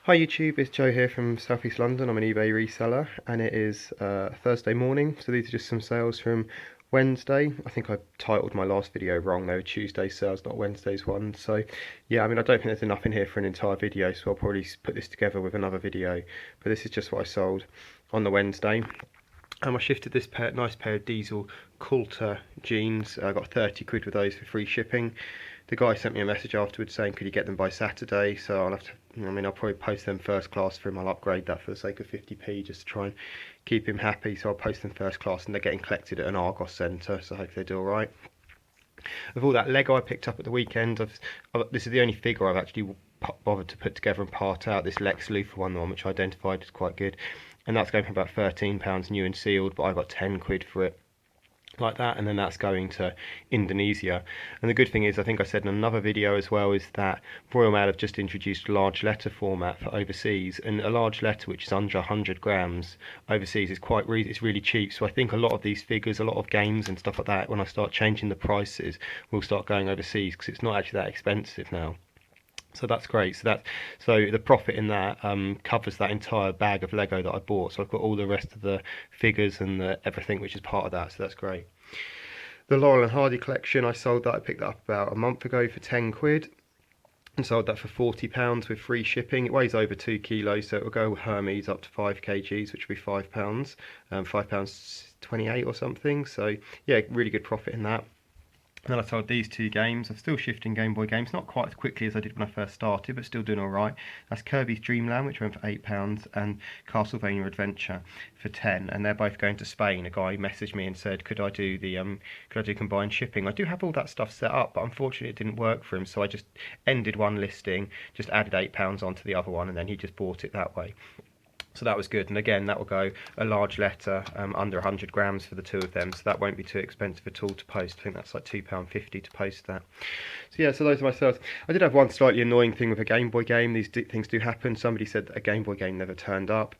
Hi YouTube, it's Joe here from South East London. I'm an eBay reseller and it is Thursday morning, so these are just some sales from Wednesday. I think I titled my last video wrong, they were Tuesday sales, not Wednesday's one. So yeah, I mean I don't think there's enough in here for an entire video, so I'll probably put this together with another video. But this is just what I sold on the Wednesday. I shifted this nice pair of diesel Coulter jeans. I got 30 quid with those for free shipping. The guy sent me a message afterwards saying could you get them by Saturday, so I'll have to, I'll probably post them first class for him. I'll upgrade that for the sake of 50p just to try and keep him happy, so I'll post them first class, and they're getting collected at an Argos centre, so I hope they do alright. Of all that Lego I picked up at the weekend, this is the only figure I've actually bothered to put together and part out, this Lex Luthor one, which I identified as quite good, and that's going for about £13 new and sealed, but I got 10 quid for it like that, and then that's going to Indonesia. And the good thing is, I think I said in another video as well, is that Royal Mail have just introduced a large letter format for overseas, and a large letter which is under 100 grams overseas is it's really cheap. So I think a lot of these figures, a lot of games and stuff like that, when I start changing the prices, will start going overseas because it's not actually that expensive now. So that's great. So the profit in that covers that entire bag of Lego that I bought. So I've got all the rest of the figures and everything which is part of that. So that's great. The Laurel and Hardy collection, I sold that. I picked that up about a month ago for 10 quid and sold that for £40 with free shipping. It weighs over 2 kilos, so it will go with Hermes up to 5 kgs, which will be £5, £5.28 or something. So yeah, really good profit in that. And then I sold these two games. I'm still shifting Game Boy games, not quite as quickly as I did when I first started, but still doing alright. That's Kirby's Dream Land, which went for £8, and Castlevania Adventure for 10. And they're both going to Spain. A guy messaged me and said, could I do combined shipping? I do have all that stuff set up, but unfortunately it didn't work for him, so I just ended one listing, just added £8 onto the other one, and then he just bought it that way. So that was good, and again that will go a large letter under 100 grams for the two of them, so that won't be too expensive at all to post. I think that's like £2.50 to post that. So yeah, so those are my sales. I did have one slightly annoying thing with a Game Boy game. These things do happen. Somebody said that a Game Boy game never turned up.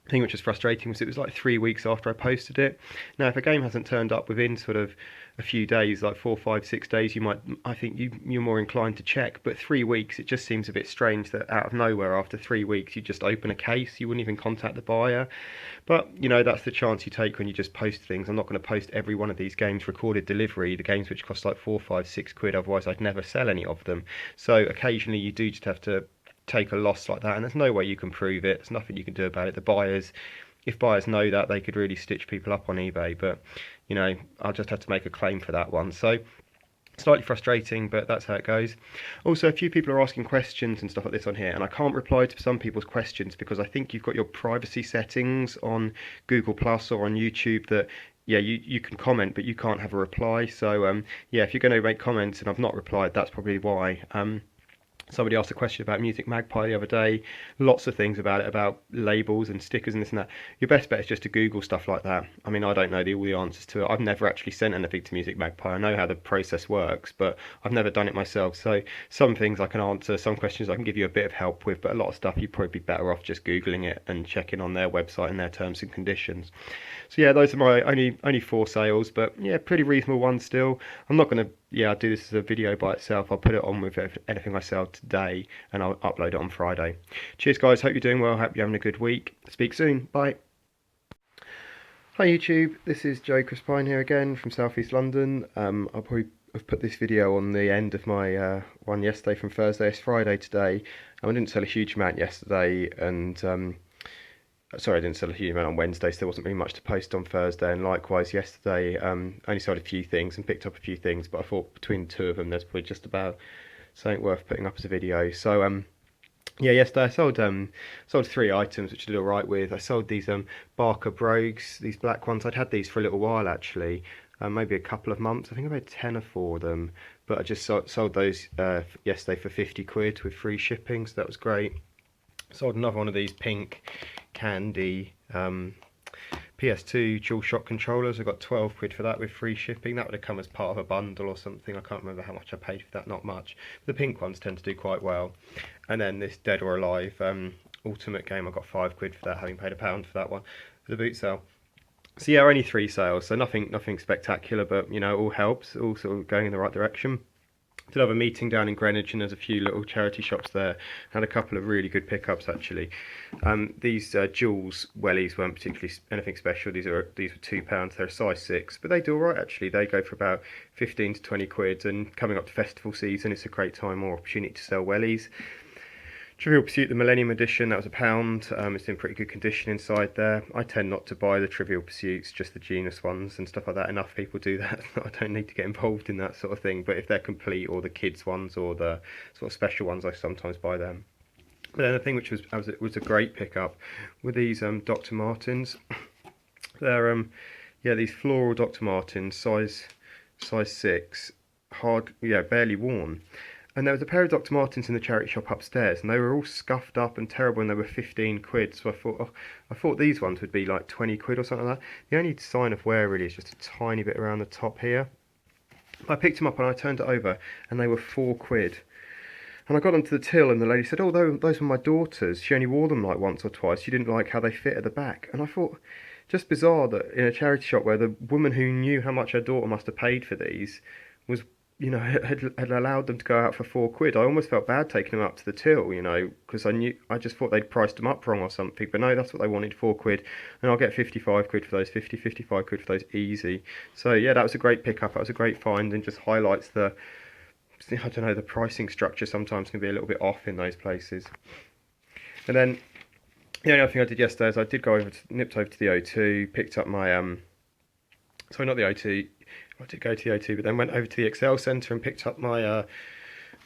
The thing which was frustrating was it was like 3 weeks after I posted it. Now if a game hasn't turned up within sort of a few days, like 4, 5, 6 days, I think you're more inclined to check. But 3 weeks, it just seems a bit strange that out of nowhere after 3 weeks you just open a case. You wouldn't even contact the buyer. But that's the chance you take when you just post things. I'm not going to post every one of these games recorded delivery, the games which cost like 4, 5, 6 quid. Otherwise I'd never sell any of them. So occasionally you do just have to take a loss like that, and there's no way you can prove it. There's nothing you can do about it. The buyers, if buyers know that, they could really stitch people up on eBay, but I'll just have to make a claim for that one. So slightly frustrating, but that's how it goes. Also, a few people are asking questions and stuff like this on here, and I can't reply to some people's questions because I think you've got your privacy settings on Google Plus or on YouTube that you can comment, but you can't have a reply. So yeah, if you're going to make comments and I've not replied, that's probably why. Somebody asked a question about Music Magpie the other day, lots of things about it, about labels and stickers and this and that. Your best bet is just to Google stuff like that. I mean, I don't know all the answers to it. I've never actually sent anything to Music Magpie. I know how the process works, but I've never done it myself. So some things I can answer, some questions I can give you a bit of help with, but a lot of stuff you'd probably be better off just Googling it and checking on their website and their terms and conditions. So yeah, those are my only 4 sales, but yeah, pretty reasonable ones still. I'm not going to I'll do this as a video by itself. I'll put it on with anything I sell today, and I'll upload it on Friday. Cheers guys, hope you're doing well, hope you're having a good week. Speak soon, bye. Hi YouTube, this is Joe Crispine here again from South East London. I'll probably have put this video on the end of my one yesterday from Thursday. It's Friday today. I didn't sell a huge amount yesterday, and sorry, I didn't sell a huge amount on Wednesday, so there wasn't really much to post on Thursday, and likewise yesterday, only sold a few things and picked up a few things, but I thought between the two of them there's probably just about something worth putting up as a video. So yeah, yesterday I sold 3 items which I did alright with. I sold these Barker Brogues, these black ones. I'd had these for a little while actually, maybe a couple of months. I think I paid 10 for them, but I just sold those yesterday for 50 quid with free shipping, so that was great. Sold another one of these pink candy PS2 DualShock controllers. I got 12 quid for that with free shipping. That would have come as part of a bundle or something. I can't remember how much I paid for that, not much. The pink ones tend to do quite well. And then this Dead or Alive Ultimate game, I got 5 quid for that, having paid £1 for that one for the boot sale. So yeah, only 3 sales, so nothing spectacular, but all helps, all sort of going in the right direction. Did have a meeting down in Greenwich, and there's a few little charity shops there. Had a couple of really good pickups actually. These Jules wellies weren't particularly anything special. These were £2. They're a size 6, but they do all right actually. They go for about 15 to 20 quid, and coming up to festival season, it's a great time or opportunity to sell wellies. Trivial Pursuit, the Millennium Edition, that was £1. It's in pretty good condition inside there. I tend not to buy the Trivial Pursuits, just the genus ones and stuff like that. Enough people do that. I don't need to get involved in that sort of thing. But if they're complete, or the kids ones, or the sort of special ones, I sometimes buy them. But then the thing which was a great pickup were these Dr. Martens. They're these floral Dr. Martens, size 6, hard, barely worn. And there was a pair of Dr. Martens in the charity shop upstairs, and they were all scuffed up and terrible, and they were 15 quid. So I thought these ones would be like 20 quid or something like that. The only sign of wear really is just a tiny bit around the top here. I picked them up and I turned it over, and they were 4 quid. And I got them to the till, and the lady said, "Oh, those were my daughter's. She only wore them like once or twice. She didn't like how they fit at the back." And I thought, just bizarre that in a charity shop where the woman who knew how much her daughter must have paid for these was, had allowed them to go out for 4 quid. I almost felt bad taking them up to the till, because I just thought they'd priced them up wrong or something. But no, that's what they wanted, 4 quid, and I'll get 55 quid for those, 55 quid for those, easy. So yeah, that was a great pickup. That was a great find, and just highlights the pricing structure sometimes can be a little bit off in those places. And then the only other thing I did yesterday is I did nipped over to the O2, picked up my sorry, not the O2. I did go to the O2, but then went over to the Excel Centre and picked up my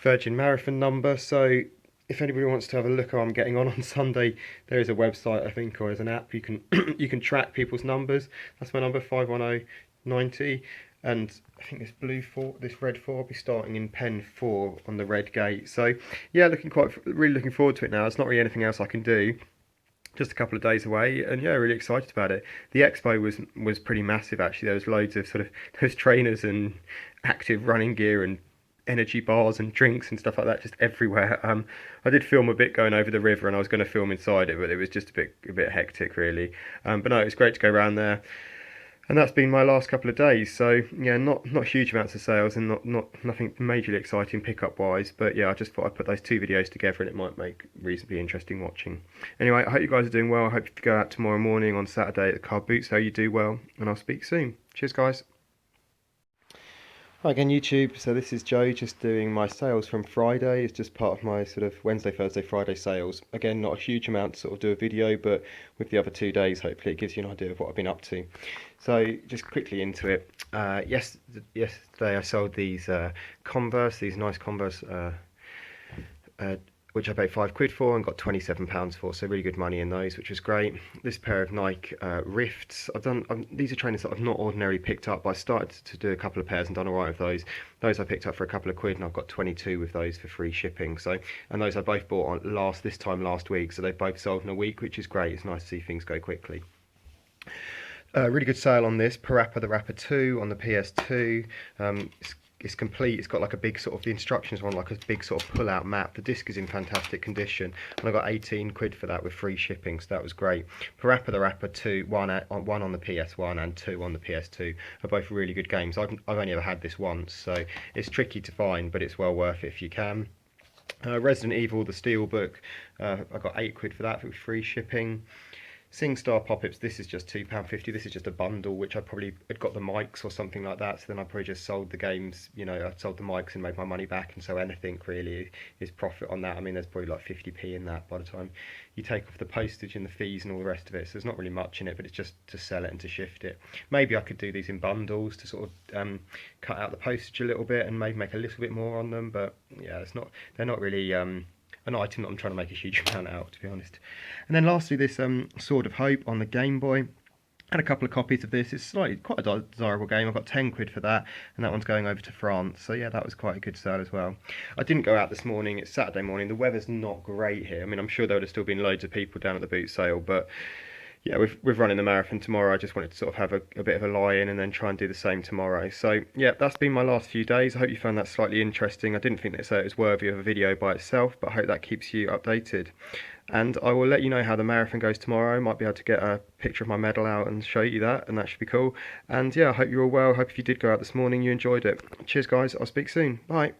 Virgin Marathon number. So if anybody wants to have a look how I'm getting on Sunday, there is a website, I think, or there's an app you can you can track people's numbers. That's my number, 51090, and I think this red 4, I'll be starting in pen 4 on the red gate. So yeah, really looking forward to it now. There's not really anything else I can do. Just a couple of days away, and yeah, really excited about it. The expo was pretty massive actually. There was loads of those trainers and active running gear and energy bars and drinks and stuff like that just everywhere. I did film a bit going over the river, and I was going to film inside it, but it was just a bit hectic really. But no, it was great to go around there. And that's been my last couple of days. So yeah, not huge amounts of sales, and nothing majorly exciting pickup wise. But yeah, I just thought I'd put those 2 videos together, and it might make reasonably interesting watching. Anyway, I hope you guys are doing well. I hope you go out tomorrow morning on Saturday at the car boot sale. You do well, and I'll speak soon. Cheers, guys. Hi again, YouTube. So this is Joe, just doing my sales from Friday. It's just part of my sort of Wednesday, Thursday, Friday sales. Again, not a huge amount to sort of do a video, but with the other 2 days, hopefully it gives you an idea of what I've been up to. So just quickly into it. Yesterday I sold these Converse, these nice Converse, which I paid 5 quid for and got £27 for, so really good money in those, which was great. This pair of Nike Rifts, these are trainers that I've not ordinarily picked up, but I started to do a couple of pairs and done alright with those. Those I picked up for a couple of quid, and I've got 22 with those for free shipping. So, and those I both bought on this time last week, so they've both sold in a week, which is great. It's nice to see things go quickly. Really good sale on this Parappa the Rapper 2 on the PS2. It's complete. It's got like a big the instructions are on like a big pull-out map. The disc is in fantastic condition, and I got 18 quid for that with free shipping, so that was great. Parappa the Rapper 2, one on the PS1 and 2 on the PS2 are both really good games. I've only ever had this once, so it's tricky to find, but it's well worth it if you can. Resident Evil, the Steelbook, I got 8 quid for that with free shipping. SingStar Pop-Ups, this is just £2.50. This is just a bundle, which I probably had got the mics or something like that, so then I probably just sold the games, I sold the mics and made my money back, and so anything really is profit on that. I mean, there's probably like 50p in that by the time you take off the postage and the fees and all the rest of it, so there's not really much in it, but it's just to sell it and to shift it. Maybe I could do these in bundles to cut out the postage a little bit and maybe make a little bit more on them, but yeah, they're not really an item that I'm trying to make a huge amount out, to be honest. And then lastly, this Sword of Hope on the Game Boy. Had a couple of copies of this. It's quite a desirable game. I got 10 quid for that, and that one's going over to France. So yeah, that was quite a good sale as well. I didn't go out this morning. It's Saturday morning. The weather's not great here. I mean, I'm sure there would have still been loads of people down at the boot sale, but yeah, with running the marathon tomorrow, I just wanted to have a bit of a lie-in and then try and do the same tomorrow. So yeah, that's been my last few days. I hope you found that slightly interesting. I didn't think that it was worthy of a video by itself, but I hope that keeps you updated. And I will let you know how the marathon goes tomorrow. Might be able to get a picture of my medal out and show you that, and that should be cool. And yeah, I hope you're all well. I hope if you did go out this morning, you enjoyed it. Cheers guys, I'll speak soon. Bye.